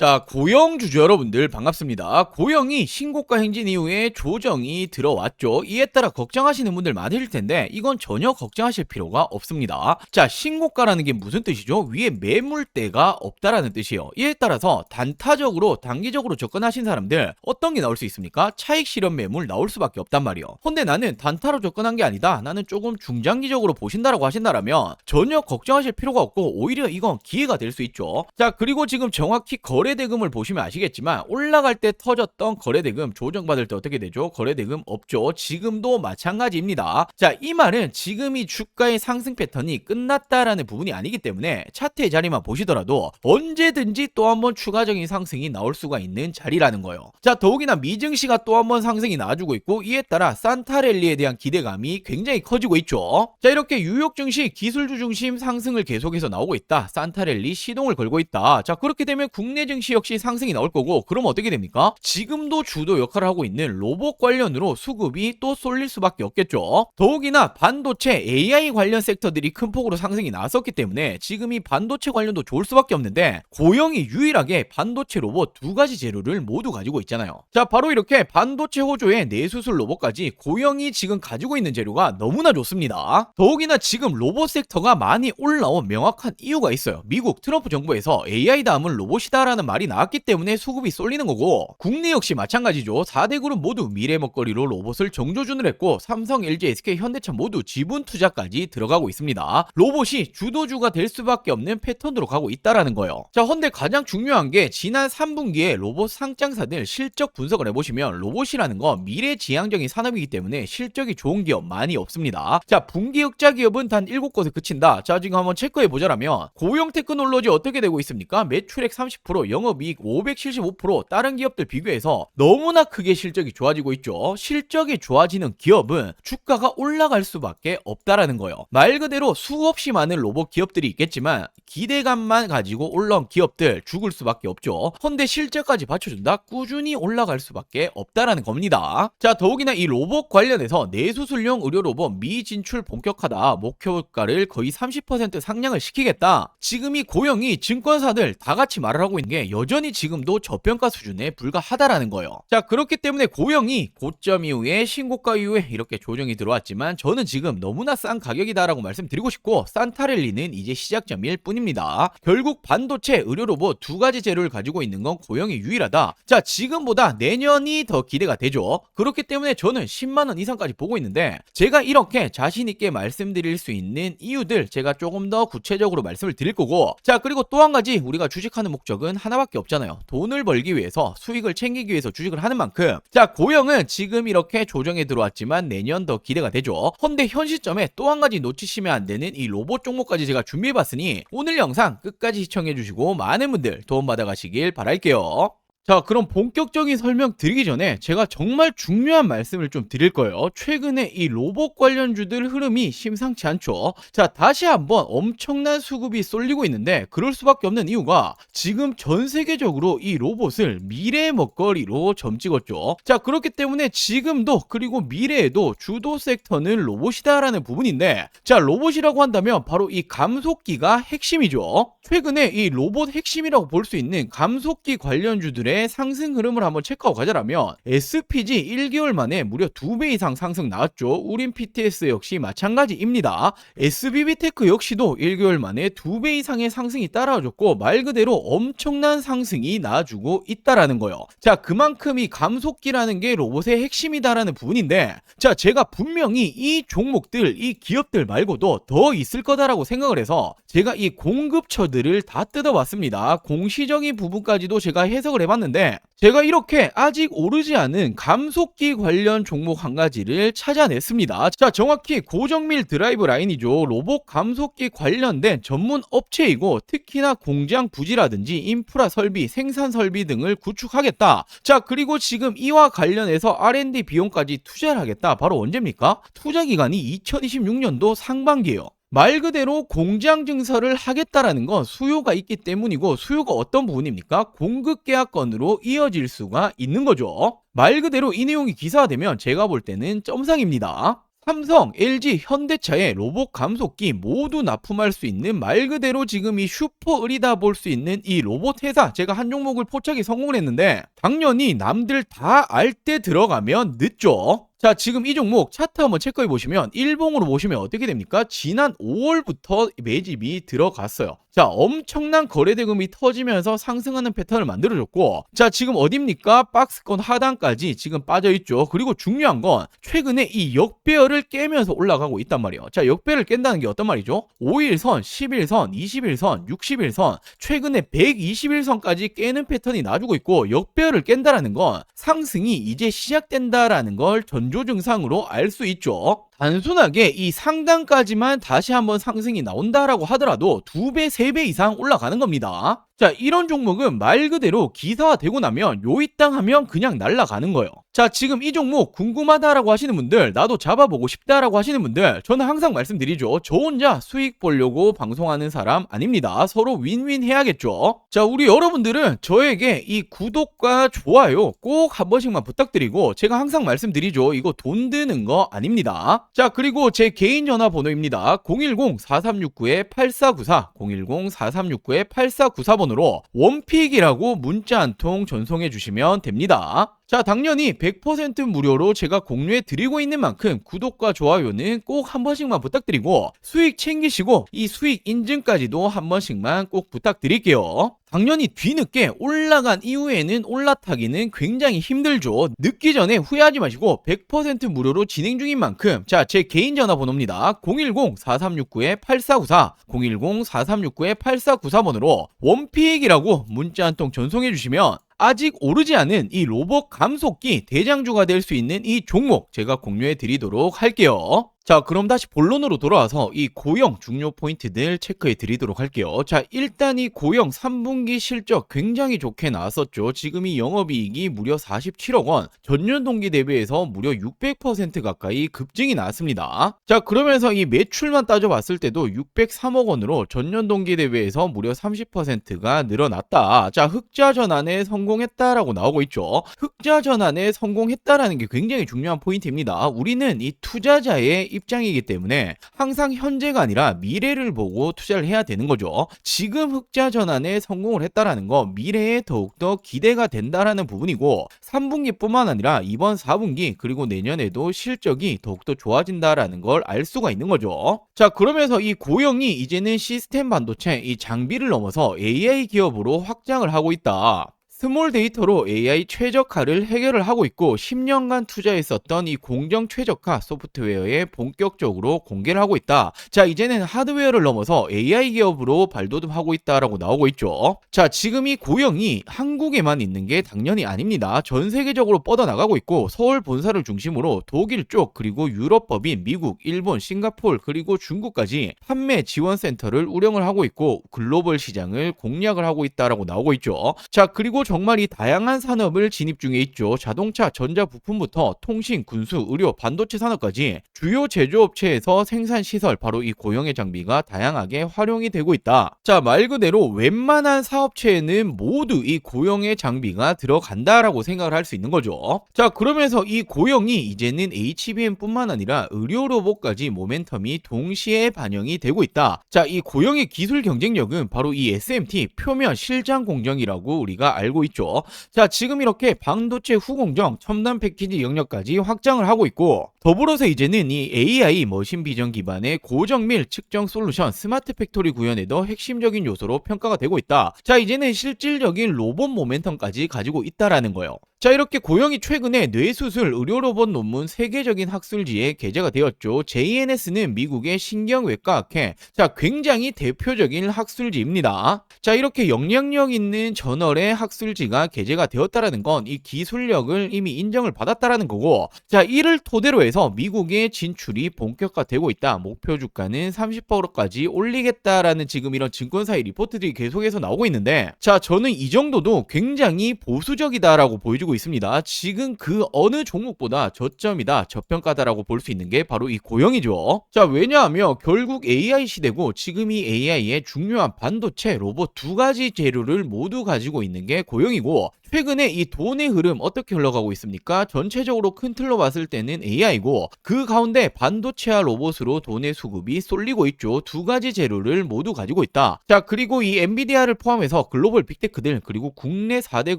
자, 고영 주주 여러분들 반갑습니다. 고영이 신고가 행진 이후에 조정이 들어왔죠. 이에 따라 걱정하시는 분들 많으실 텐데 이건 전혀 걱정하실 필요가 없습니다. 자, 신고가라는 게 무슨 뜻이죠? 위에 매물대가 없다라는 뜻이에요. 이에 따라서 단타적으로 단기적으로 접근하신 사람들 어떤 게 나올 수 있습니까? 차익 실현 매물 나올 수밖에 없단 말이에요. 근데 나는 단타로 접근한 게 아니다. 나는 조금 중장기적으로 보신다라고 하신다라면 전혀 걱정하실 필요가 없고 오히려 이건 기회가 될 수 있죠. 자, 그리고 지금 정확히 거래대금을 보시면 아시겠지만 올라갈 때 터졌던 거래대금 조정받을 때 어떻게 되죠? 거래대금 없죠. 지금도 마찬가지입니다. 자, 이 말은 지금이 주가의 상승 패턴이 끝났다라는 부분이 아니기 때문에 차트의 자리만 보시더라도 언제든지 또 한번 추가적인 상승이 나올 수가 있는 자리라는 거예요. 자, 더욱이나 미증시가 또 한번 상승이 나와주고 있고 이에 따라 산타랠리에 대한 기대감이 굉장히 커지고 있죠. 자, 이렇게 뉴욕 증시 기술주 중심 상승을 계속해서 나오고 있다. 산타랠리 시동을 걸고 있다. 자, 그렇게 되면 국내 증시 역시 상승이 나올 거고 그럼 어떻게 됩니까? 지금도 주도 역할을 하고 있는 로봇 관련으로 수급이 또 쏠릴 수밖에 없겠죠. 더욱이나 반도체 AI 관련 섹터들이 큰 폭으로 상승이 나왔었기 때문에 지금 이 반도체 관련도 좋을 수밖에 없는데 고영이 유일하게 반도체 로봇 두 가지 재료를 모두 가지고 있잖아요. 자, 바로 이렇게 반도체 호조의 내수술 로봇까지 고영이 지금 가지고 있는 재료가 너무나 좋습니다. 더욱이나 지금 로봇 섹터가 많이 올라온 명확한 이유가 있어요. 미국 트럼프 정부에서 AI 다음은 로봇이다라는 말이 나왔기 때문에 수급이 쏠리는 거고 국내 역시 마찬가지죠. 4대 그룹 모두 미래 먹거리로 로봇을 정조준을 했고 삼성, LG, SK, 현대차 모두 지분 투자까지 들어가고 있습니다. 로봇이 주도주가 될 수밖에 없는 패턴으로 가고 있다라는 거예요. 자, 근데 가장 중요한 게 지난 3분기에 로봇 상장사들 실적 분석을 해보시면 로봇이라는 건 미래지향적인 산업이기 때문에 실적이 좋은 기업 많이 없습니다. 자, 분기 흑자 기업은 단 7곳에 그친다. 자, 지금 한번 체크해보자라면 고영 테크놀로지 어떻게 되고 있습니까? 매출액 30%, 영업이익 575%, 다른 기업들 비교해서 너무나 크게 실적이 좋아지고 있죠. 실적이 좋아지는 기업은 주가가 올라갈 수밖에 없다라는 거예요. 말 그대로 수없이 많은 로봇 기업들이 있겠지만 기대감만 가지고 올라온 기업들 죽을 수밖에 없죠. 근데 실적까지 받쳐준다? 꾸준히 올라갈 수밖에 없다라는 겁니다. 자, 더욱이나 이 로봇 관련해서 내수술용 의료 로봇 미 진출 본격화다. 목표가를 거의 30% 상향을 시키겠다. 지금 이 고영이 증권사들 다 같이 말을 하고 있는 게 여전히 지금도 저평가 수준에 불과하다라는 거예요. 자, 그렇기 때문에 고영이 고점 이후에 신고가 이후에 이렇게 조정이 들어왔지만 저는 지금 너무나 싼 가격이다라고 말씀드리고 싶고 산타랠리는 이제 시작점일 뿐입니다. 결국 반도체, 의료 로봇 두 가지 재료를 가지고 있는 건 고영이 유일하다. 자, 지금보다 내년이 더 기대가 되죠. 그렇기 때문에 저는 10만원 이상까지 보고 있는데 제가 이렇게 자신있게 말씀드릴 수 있는 이유들 제가 조금 더 구체적으로 말씀을 드릴 거고 자, 그리고 또 한 가지 우리가 주식하는 목적은 하나밖에 없잖아요. 돈을 벌기 위해서 수익을 챙기기 위해서 주식을 하는 만큼 자, 고영은 지금 이렇게 조정에 들어왔지만 내년 더 기대가 되죠. 근데 현 시점에 또 한 가지 놓치시면 안 되는 이 로봇 종목까지 제가 준비해봤으니 오늘 영상 끝까지 시청해주시고 많은 분들 도움 받아가시길 바랄게요. 자, 그럼 본격적인 설명 드리기 전에 제가 정말 중요한 말씀을 좀 드릴 거예요. 최근에 이 로봇 관련주들 흐름이 심상치 않죠. 자, 다시 한번 엄청난 수급이 쏠리고 있는데 그럴 수밖에 없는 이유가 지금 전 세계적으로 이 로봇을 미래의 먹거리로 점찍었죠. 자, 그렇기 때문에 지금도 그리고 미래에도 주도 섹터는 로봇이다라는 부분인데 자, 로봇이라고 한다면 바로 이 감속기가 핵심이죠. 최근에 이 로봇 핵심이라고 볼 수 있는 감속기 관련주들의 상승 흐름을 한번 체크하고 가자라면 SPG 1개월 만에 무려 2배 이상 상승 나왔죠. 우린 PTS 역시 마찬가지입니다. SBB테크 역시도 1개월 만에 2배 이상의 상승이 따라와줬고 말 그대로 엄청난 상승이 나와주고 있다라는 거예요. 자, 그만큼 이 감속기라는 게 로봇의 핵심이다라는 부분인데 자, 제가 분명히 이 종목들, 이 기업들 말고도 더 있을 거다라고 생각을 해서 제가 이 공급처들을 다 뜯어봤습니다. 공시적인 부분까지도 제가 해석을 해봤는데 제가 이렇게 아직 오르지 않은 감속기 관련 종목 한 가지를 찾아냈습니다. 자, 정확히 고정밀 드라이브 라인이죠. 로봇 감속기 관련된 전문 업체이고 특히나 공장 부지라든지 인프라 설비, 생산 설비 등을 구축하겠다. 자, 그리고 지금 이와 관련해서 R&D 비용까지 투자를 하겠다. 바로 언제입니까? 투자 기간이 2026년도 상반기예요. 말 그대로 공장 증설을 하겠다라는 건 수요가 있기 때문이고 수요가 어떤 부분입니까? 공급 계약건으로 이어질 수가 있는 거죠. 말 그대로 이 내용이 기사화되면 제가 볼 때는 점상입니다. 삼성, LG, 현대차의 로봇 감속기 모두 납품할 수 있는 말 그대로 지금 이 슈퍼 을이다 볼 수 있는 이 로봇 회사, 제가 한 종목을 포착에 성공을 했는데 당연히 남들 다 알 때 들어가면 늦죠. 자, 지금 이 종목 차트 한번 체크해 보시면 일봉으로 보시면 어떻게 됩니까? 지난 5월부터 매집이 들어갔어요. 자, 엄청난 거래대금이 터지면서 상승하는 패턴을 만들어줬고, 자, 지금 어딥니까? 박스권 하단까지 지금 빠져있죠. 그리고 중요한 건 최근에 이 역배열을 깨면서 올라가고 있단 말이에요. 자, 역배열을 깬다는 게 어떤 말이죠? 5일선, 10일선, 20일선, 60일선, 최근에 120일선까지 깨는 패턴이 나주고 있고, 역배열을 깬다라는 건 상승이 이제 시작된다라는 걸 전조 증상으로 알 수 있죠. 단순하게 이 상단까지만 다시 한번 상승이 나온다라고 하더라도 2배, 3배 이상 올라가는 겁니다. 자, 이런 종목은 말 그대로 기사화되고 나면 요이땅 하면 그냥 날아가는 거예요. 자, 지금 이 종목 궁금하다라고 하시는 분들, 나도 잡아보고 싶다라고 하시는 분들, 저는 항상 말씀드리죠. 저 혼자 수익 보려고 방송하는 사람 아닙니다. 서로 윈윈 해야겠죠. 자, 우리 여러분들은 저에게 이 구독과 좋아요 꼭 한 번씩만 부탁드리고, 제가 항상 말씀드리죠. 이거 돈 드는 거 아닙니다. 자, 그리고 제 개인 전화번호입니다. 010-4369-8494, 010-4369-8494번으로 원픽이라고 문자 한 통 전송해 주시면 됩니다. 자, 당연히 100% 무료로 제가 공유해 드리고 있는 만큼 구독과 좋아요는 꼭 한 번씩만 부탁드리고, 수익 챙기시고 이 수익 인증까지도 한 번씩만 꼭 부탁드릴게요. 당연히 뒤늦게 올라간 이후에는 올라타기는 굉장히 힘들죠. 늦기 전에 후회하지 마시고 100% 무료로 진행 중인 만큼, 자, 제 개인 전화번호입니다. 010-4369-8494, 010-4369-8494번으로 원픽이라고 문자 한 통 전송해 주시면 아직 오르지 않은 이 로봇 감속기 대장주가 될 수 있는 이 종목 제가 공유해 드리도록 할게요. 자, 그럼 다시 본론으로 돌아와서 이 고영 중요 포인트들 체크해 드리도록 할게요. 자, 일단 이 고영 3분기 실적 굉장히 좋게 나왔었죠. 지금 이 영업이익이 무려 47억 원, 전년 동기 대비해서 무려 600% 가까이 급증이 나왔습니다. 자, 그러면서 이 매출만 따져봤을 때도 603억 원으로 전년 동기 대비해서 무려 30%가 늘어났다. 자, 흑자 전환에 성공했다라고 나오고 있죠. 흑자 전환에 성공했다라는 게 굉장히 중요한 포인트입니다. 우리는 이 투자자의 입장이기 때문에 항상 현재가 아니라 미래를 보고 투자를 해야 되는 거죠. 지금 흑자 전환에 성공을 했다라는 거 미래에 더욱더 기대가 된다라는 부분이고, 3분기뿐만 아니라 이번 4분기 그리고 내년에도 실적이 더욱더 좋아진다라는 걸 알 수가 있는 거죠. 자, 그러면서 이 고영이 이제는 시스템 반도체 이 장비를 넘어서 AI 기업으로 확장을 하고 있다. 스몰 데이터로 AI 최적화를 해결을 하고 있고, 10년간 투자했었던 이 공정 최적화 소프트웨어에 본격적으로 공개를 하고 있다. 자, 이제는 하드웨어를 넘어서 AI 기업으로 발돋움하고 있다라고 나오고 있죠. 자, 지금 이 고영이 한국에만 있는 게 당연히 아닙니다. 전 세계적으로 뻗어나가고 있고, 서울 본사를 중심으로 독일 쪽 그리고 유럽 법인 미국, 일본, 싱가포르 그리고 중국까지 판매 지원 센터를 운영을 하고 있고, 글로벌 시장을 공략을 하고 있다라고 나오고 있죠. 자, 그리고 정말 이 다양한 산업을 진입 중에 있죠. 자동차, 전자 부품부터 통신, 군수, 의료, 반도체 산업까지 주요 제조업체에서 생산 시설, 바로 이 고영의 장비가 다양하게 활용이 되고 있다. 자, 말 그대로 웬만한 사업체에는 모두 이 고영의 장비가 들어간다라고 생각을 할 수 있는 거죠. 자, 그러면서 이 고영이 이제는 HBM뿐만 아니라 의료 로봇까지 모멘텀이 동시에 반영이 되고 있다. 자, 이 고영의 기술 경쟁력은 바로 이 SMT 표면 실장 공정이라고 우리가 알고 있죠. 자, 지금 이렇게 반도체 후공정, 첨단 패키지 영역까지 확장을 하고 있고, 더불어서 이제는 이 AI 머신 비전 기반의 고정밀 측정 솔루션 스마트 팩토리 구현에도 핵심적인 요소로 평가가 되고 있다. 자, 이제는 실질적인 로봇 모멘텀까지 가지고 있다라는 거예요. 자, 이렇게 고영이 최근에 뇌수술 의료 로봇 논문 세계적인 학술지에 게재가 되었죠. JNS는 미국의 신경외과학회, 자, 굉장히 대표적인 학술지입니다. 자, 이렇게 영향력 있는 저널의 학술지가 게재가 되었다라는 건 이 기술력을 이미 인정을 받았다라는 거고, 자, 이를 토대로 해서 미국의 진출이 본격화되고 있다. 목표 주가는 30%까지 올리겠다라는 지금 이런 증권사의 리포트들이 계속해서 나오고 있는데, 자, 저는 이 정도도 굉장히 보수적이다라고 보여주고 있습니다. 지금 그 어느 종목보다 저점이다, 저평가다라고 볼 수 있는 게 바로 이 고영이죠. 자, 왜냐하면 결국 AI 시대고, 지금 이 AI의 중요한 반도체, 로봇 두 가지 재료를 모두 가지고 있는 게 고영이고, 최근에 이 돈의 흐름 어떻게 흘러가고 있습니까? 전체적으로 큰 틀로 봤을 때는 AI고 그 가운데 반도체와 로봇으로 돈의 수급이 쏠리고 있죠. 두 가지 재료를 모두 가지고 있다. 자, 그리고 이 엔비디아를 포함해서 글로벌 빅테크들 그리고 국내 4대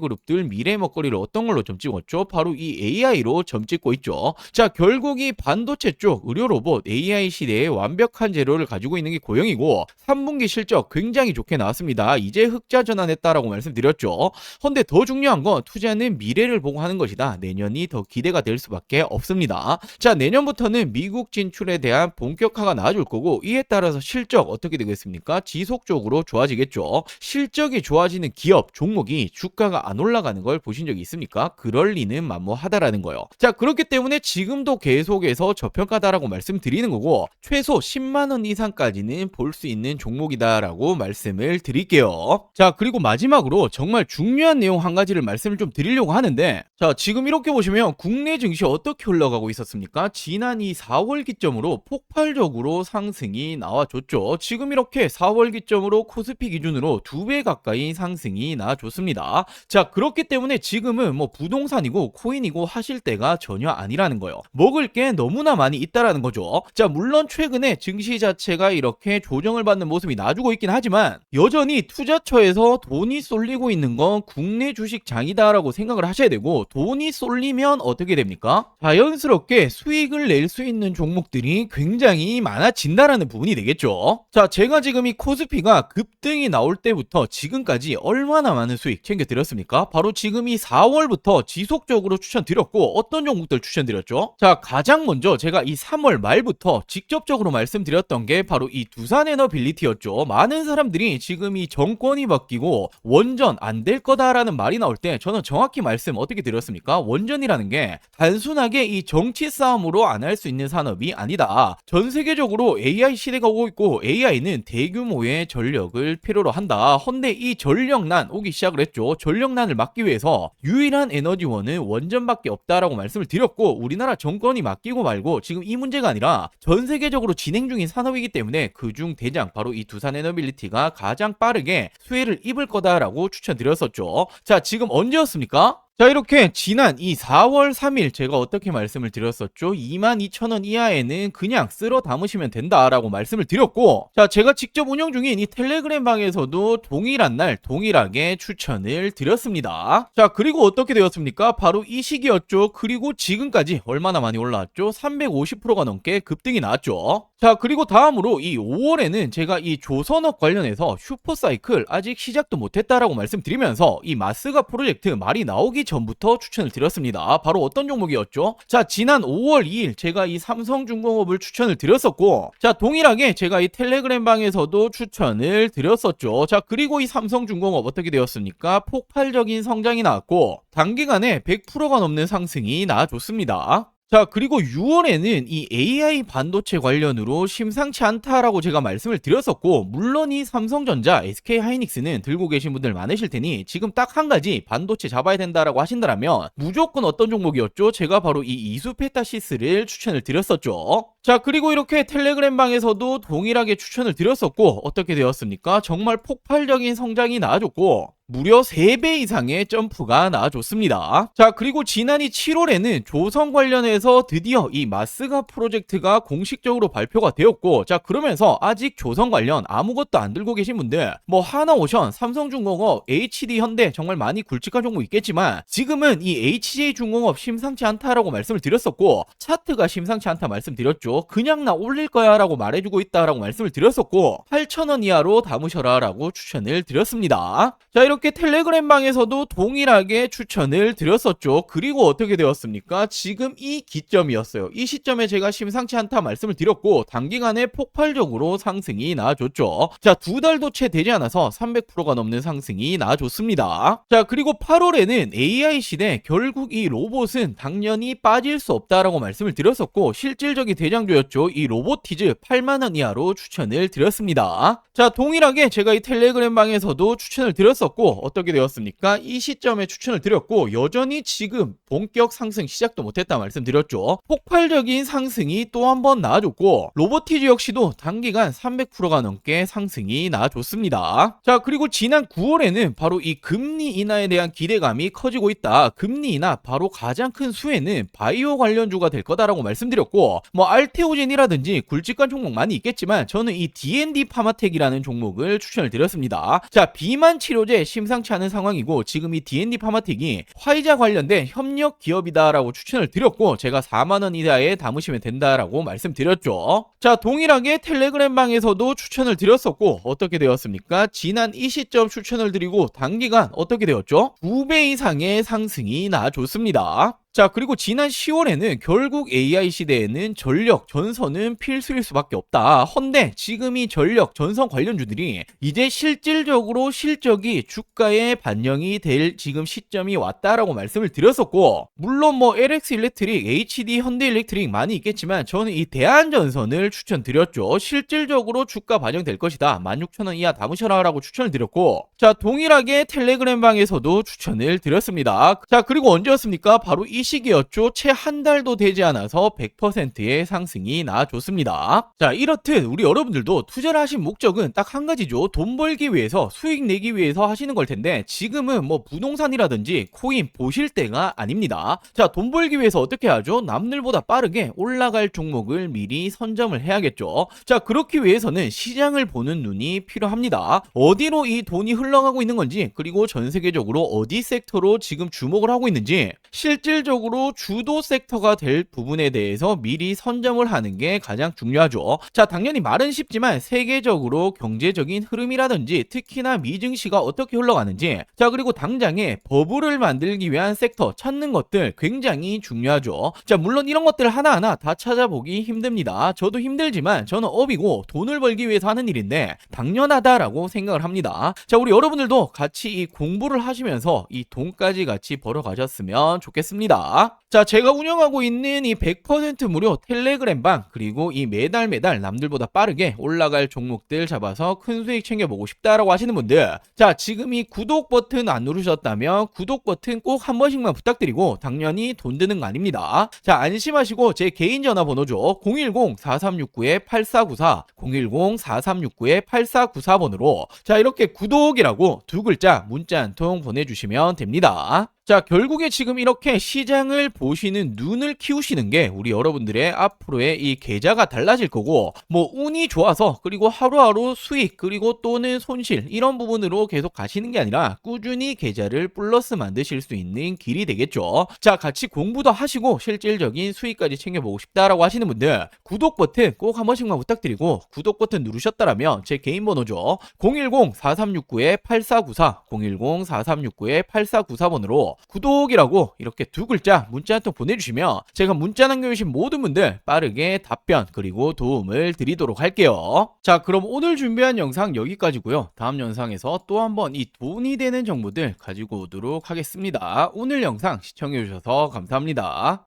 그룹들 미래 먹거리를 어떤 걸로 점 찍었죠? 바로 이 AI로 점 찍고 있죠. 자, 결국 이 반도체 쪽 의료 로봇 AI 시대에 완벽한 재료를 가지고 있는 게 고영이고 3분기 실적 굉장히 좋게 나왔습니다. 이제 흑자 전환했다라고 말씀드렸죠. 근데 더 중요한 건 투자는 미래를 보고 하는 것이다. 내년이 더 기대가 될 수밖에 없습니다. 자, 내년부터는 미국 진출에 대한 본격화가 나아질 거고 이에 따라서 실적 어떻게 되겠습니까? 지속적으로 좋아지겠죠. 실적이 좋아지는 기업, 종목이 주가가 안 올라가는 걸 보신 적이 있습니까? 그럴 리는 만무하다라는 거예요. 자, 그렇기 때문에 지금도 계속해서 저평가다라고 말씀드리는 거고 최소 10만 원 이상까지는 볼 수 있는 종목이다라고 말씀을 드릴게요. 자, 그리고 마지막으로 정말 중요한 내용 한 가지를 말씀을 좀 드리려고 하는데, 자, 지금 이렇게 보시면 국내 증시 어떻게 흘러가고 있었습니까? 지난 이 4월 기점으로 폭발적으로 상승이 나와줬죠. 지금 이렇게 4월 기점으로 코스피 기준으로 2배 가까이 상승이 나와줬습니다. 자, 그렇기 때문에 지금은 뭐 부동산이고 코인이고 하실 때가 전혀 아니라는 거예요. 먹을 게 너무나 많이 있다라는 거죠. 자, 물론 최근에 증시 자체가 이렇게 조정을 받는 모습이 나주고 있긴 하지만 여전히 투자처에서 돈이 쏠리고 있는 건 국내 주식 장이다라고 생각을 하셔야 되고, 돈이 쏠리면 어떻게 됩니까? 자연스럽게 수익을 낼 수 있는 종목들이 굉장히 많아진다라는 부분이 되겠죠. 자, 제가 지금 이 코스피가 급등이 나올 때부터 지금까지 얼마나 많은 수익 챙겨드렸습니까? 바로 지금 이 4월부터 지속적으로 추천드렸고 어떤 종목들 추천드렸죠? 자, 가장 먼저 제가 이 3월 말부터 직접적으로 말씀드렸던 게 바로 이 두산에너빌리티였죠. 많은 사람들이 지금 이 정권이 바뀌고 원전 안 될 거다라는 말이 나올 때 저는 정확히 말씀 어떻게 드렸습니까? 원전이라는 게 단순하게 이 정치 싸움으로 안 할 수 있는 산업이 아니다. 전 세계적으로 AI 시대가 오고 있고 AI는 대규모의 전력을 필요로 한다. 헌데 이 전력난 오기 시작을 했죠. 전력난을 막기 위해서 유일한 에너지원은 원전밖에 없다라고 말씀을 드렸고, 우리나라 정권이 맡기고 말고 지금 이 문제가 아니라 전 세계적으로 진행 중인 산업이기 때문에 그중 대장 바로 이 두산에너빌리티가 가장 빠르게 수혜를 입을 거다라고 추천드렸었죠. 자, 지금 언제였습니까? 자, 이렇게 지난 이 4월 3일 제가 어떻게 말씀을 드렸었죠? 22,000원 이하에는 그냥 쓸어 담으시면 된다라고 말씀을 드렸고, 자, 제가 직접 운영 중인 이 텔레그램 방에서도 동일한 날 동일하게 추천을 드렸습니다. 자, 그리고 어떻게 되었습니까? 바로 이 시기였죠. 그리고 지금까지 얼마나 많이 올라왔죠? 350%가 넘게 급등이 나왔죠. 자, 그리고 다음으로 이 5월에는 제가 이 조선업 관련해서 슈퍼사이클 아직 시작도 못했다라고 말씀드리면서 이 마스가 프로젝트 말이 나오기 전부터 추천을 드렸습니다. 바로 어떤 종목이었죠? 자, 지난 5월 2일 제가 이 삼성중공업을 추천을 드렸었고, 자, 동일하게 제가 이 텔레그램 방에서도 추천을 드렸었죠. 자, 그리고 이 삼성중공업 어떻게 되었습니까? 폭발적인 성장이 나왔고 단기간에 100%가 넘는 상승이 나와줬습니다. 자, 그리고 6월에는 이 AI 반도체 관련으로 심상치 않다라고 제가 말씀을 드렸었고, 물론 이 삼성전자, SK하이닉스는 들고 계신 분들 많으실 테니 지금 딱 한 가지 반도체 잡아야 된다라고 하신다면 무조건 어떤 종목이었죠? 제가 바로 이 이수페타시스를 추천을 드렸었죠. 자, 그리고 이렇게 텔레그램 방에서도 동일하게 추천을 드렸었고 어떻게 되었습니까? 정말 폭발적인 성장이 나와줬고 무려 3배 이상의 점프가 나와줬습니다. 자, 그리고 지난해 7월에는 조선 관련해서 드디어 이 마스가 프로젝트가 공식적으로 발표가 되었고, 자, 그러면서 아직 조선 관련 아무것도 안 들고 계신 분들 뭐 하나오션, 삼성중공업, HD현대 정말 많이 굵직한 종목 있겠지만 지금은 이 HJ중공업 심상치 않다라고 말씀을 드렸었고 차트가 심상치 않다 말씀드렸죠. 그냥 나 올릴 거야 라고 말해주고 있다라고 말씀을 드렸었고 8,000원 이하로 담으셔라 라고 추천을 드렸습니다. 자, 이렇게 텔레그램 방에서도 동일하게 추천을 드렸었죠. 그리고 어떻게 되었습니까? 지금 이 기점이었어요. 이 시점에 제가 심상치 않다 말씀을 드렸고 단기간에 폭발적으로 상승이 나와줬죠. 자, 2달도 채 되지 않아서 300%가 넘는 상승이 나와줬습니다. 자, 그리고 8월에는 AI 시대 결국 이 로봇은 당연히 빠질 수 없다라고 말씀을 드렸었고 실질적인 대장주였죠. 이 로보티즈 8만원 이하로 추천을 드렸습니다. 자, 동일하게 제가 이 텔레그램 방에서도 추천을 드렸었고 드렸고 어떻게 되었습니까? 이 시점에 추천을 드렸고 여전히 지금 본격 상승 시작도 못했다 말씀드렸죠. 폭발적인 상승이 또 한 번 나와줬고 로보티즈 역시도 단기간 300%가 넘게 상승이 나와줬습니다. 자, 그리고 지난 9월에는 바로 이 금리 인하에 대한 기대감이 커지고 있다. 금리 인하 바로 가장 큰 수혜는 바이오 관련주가 될 거다라고 말씀드렸고 뭐 알테오젠이라든지 굵직한 종목 많이 있겠지만 저는 이 D&D 파마텍이라는 종목을 추천을 드렸습니다. 자, 비만 치료제 심상치 않은 상황이고 지금 이 D&D 파마텍이 화이자 관련된 협력 기업이다라고 추천을 드렸고 제가 4만원 이하에 담으시면 된다라고 말씀드렸죠. 자, 동일하게 텔레그램 방에서도 추천을 드렸었고 어떻게 되었습니까? 지난 이 시점 추천을 드리고 단기간 어떻게 되었죠? 2배 이상의 상승이 나와줬습니다. 자, 그리고 지난 10월에는 결국 AI 시대에는 전력, 전선은 필수일 수밖에 없다. 헌데 지금 이 전력, 전선 관련주들이 이제 실질적으로 실적이 주가에 반영이 될 지금 시점이 왔다라고 말씀을 드렸었고 물론 뭐 LX 일렉트릭, HD 현대 일렉트릭 많이 있겠지만 저는 이 대한전선을 추천드렸죠. 실질적으로 주가 반영될 것이다. 16,000원 이하 담으셔라 라고 추천을 드렸고 자, 동일하게 텔레그램 방에서도 추천을 드렸습니다. 자, 그리고 언제였습니까? 바로 이 시기였죠. 채 한 달도 되지 않아서 100%의 상승이 나와줬습니다. 자, 이렇듯 우리 여러분들도 투자를 하신 목적은 딱 한 가지죠. 돈 벌기 위해서, 수익 내기 위해서 하시는 걸 텐데 지금은 뭐 부동산이라든지 코인 보실 때가 아닙니다. 자, 돈 벌기 위해서 어떻게 하죠? 남들보다 빠르게 올라갈 종목을 미리 선점을 해야겠죠. 자, 그렇기 위해서는 시장을 보는 눈이 필요합니다. 어디로 이 돈이 흘러가고 있는 건지 그리고 전 세계적으로 어디 섹터로 지금 주목을 하고 있는지 실질적으로 주도 섹터가 될 부분에 대해서 미리 선점을 하는 게 가장 중요하죠. 자, 당연히 말은 쉽지만 세계적으로 경제적인 흐름이라든지 특히나 미증시가 어떻게 흘러가는지 자, 그리고 당장에 버블을 만들기 위한 섹터 찾는 것들 굉장히 중요하죠. 자, 물론 이런 것들 하나하나 다 찾아보기 힘듭니다. 저도 힘들지만 저는 업이고 돈을 벌기 위해서 하는 일인데 당연하다라고 생각을 합니다. 자, 우리 여러분들도 같이 이 공부를 하시면서 이 돈까지 같이 벌어가셨으면 좋겠습니다. 자, 제가 운영하고 있는 이 100% 무료 텔레그램방 그리고 이 매달 남들보다 빠르게 올라갈 종목들 잡아서 큰 수익 챙겨보고 싶다라고 하시는 분들 자, 지금 이 구독 버튼 안 누르셨다면 구독 버튼 꼭 한 번씩만 부탁드리고 당연히 돈 드는 거 아닙니다. 자, 안심하시고 제 개인 전화번호죠. 010-4369-8494 010-4369-8494번으로 자, 이렇게 구독이라고 두 글자 문자 한 통 보내주시면 됩니다. 자, 결국에 지금 이렇게 시장을 보시는 눈을 키우시는 게 우리 여러분들의 앞으로의 이 계좌가 달라질 거고 뭐 운이 좋아서 그리고 하루하루 수익 그리고 또는 손실 이런 부분으로 계속 가시는 게 아니라 꾸준히 계좌를 플러스 만드실 수 있는 길이 되겠죠. 자, 같이 공부도 하시고 실질적인 수익까지 챙겨보고 싶다라고 하시는 분들 구독 버튼 꼭 한 번씩만 부탁드리고 구독 버튼 누르셨다라면 제 개인 번호죠. 010-4369-8494 010-4369-8494번으로 구독이라고 이렇게 두 글자 문자 한 통 보내주시면 제가 문자 남겨주신 모든 분들 빠르게 답변 그리고 도움을 드리도록 할게요. 자, 그럼 오늘 준비한 영상 여기까지고요. 다음 영상에서 또 한번 이 돈이 되는 정보들 가지고 오도록 하겠습니다. 오늘 영상 시청해주셔서 감사합니다.